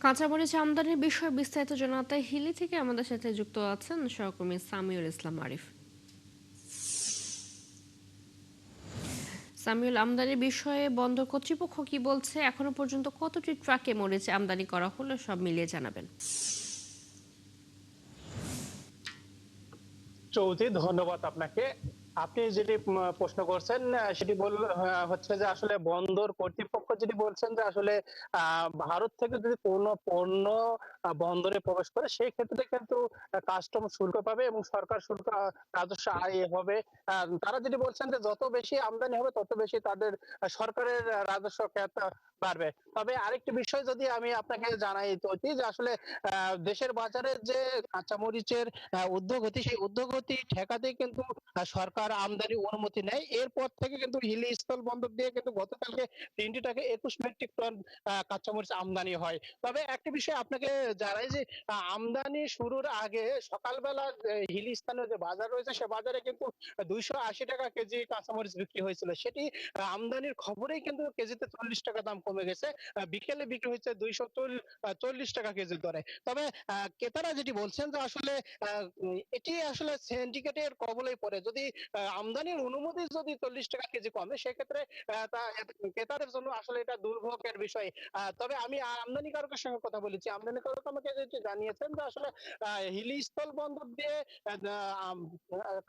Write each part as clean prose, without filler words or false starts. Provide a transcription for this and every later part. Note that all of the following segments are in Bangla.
কাঁচামরিচ আমদানির বিষয়ে বিস্তারিত জানাতে হিলি থেকে আমাদের সাথে যুক্ত আছেন সহকর্মী সামিউল ইসলাম আরিফ। সামিউল, আমদানির বিষয়ে বন্দর কর্তৃপক্ষ কি বলছে, এখনো পর্যন্ত কতটি ট্রাকে মরিচ আমদানি করা হলো, সব মিলিয়ে জানাবেন। চৌধুরী, ধন্যবাদ আপনাকে। আপনি যেটি প্রশ্ন করছেন সেটি হচ্ছে যে আসলে বন্দর কর্তৃপক্ষ যেটি বলছেন যে আসলে ভারত থেকে যদি কোনো পণ্য বন্দরে প্রবেশ করে সেই ক্ষেত্রে কিন্তু কাস্টম শুল্ক পাবে এবং সরকার শুল্ক রাজস্ব আয় হবে। তারা যেটি বলছেন যে যত বেশি আমদানি হবে তত বেশি তাদের সরকারের রাজস্ব খাত বাড়বে। তবে আরেকটি বিষয় যদি আমি আপনাকে জানাই চৌধুরী, যে আসলে দেশের বাজারে যে কাঁচামরিচের ঊর্ধ্বগতি, সেই ঊর্ধ্বগতি ঠেকাতে কিন্তু সরকার আমদানি অনুমতি নেয়। এরপর থেকে কিন্তু হিলি স্থল বন্দর দিয়ে কিন্তু গতকালকে ৩টি টাকা ২১ মেট্রিক টন কাঁচামরিচ আমদানি হয়। তবে একটি বিষয় আপনাকে জানাই যে আমদানি শুরুর আগে সকালবেলা হিলি স্থানীয় যে বাজার রয়েছে সে বাজারে কিন্তু ২৮০ টাকা কেজি কাঁচামরিচ বিক্রি হয়েছিল। সেটি আমদানির খবরেই কিন্তু কেজিতে ৪০ টাকা দাম কমে গেছে। বিকেলে বিক্রি হয়েছে ২৪০ টাকা কেজি দরে। তবে ক্রেতারা যেটি বলছেন যে আসলে এটি আসলে সিন্ডিকেটের কবলেই পড়ে। যদি আমদানির অনুমতি যদি ৪০ টাকা কেজি কমে সেক্ষেত্রে ক্রেতাদের জন্য আসলে এটা দুর্ভোগের বিষয়। তবে আমি আমদানিকারকের সঙ্গে কথা বলেছি। আমদানিকারক আমাকে যেটি জানিয়েছেন যে আসলে হিলি স্থল বন্দর দিয়ে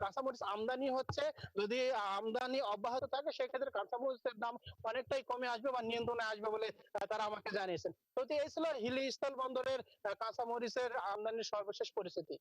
কাঁচামরিচ আমদানি হচ্ছে। যদি আমদানি অব্যাহত থাকে সেক্ষেত্রে কাঁচামরিচের দাম অনেকটাই কমে আসবে বা নিয়ন্ত্রণে আসবে বলে তারা আমাকে জানিয়েছেন। তো এই ছিল হিলি স্থল বন্দরের কাঁচামরিচের আমদানির সর্বশেষ পরিস্থিতি।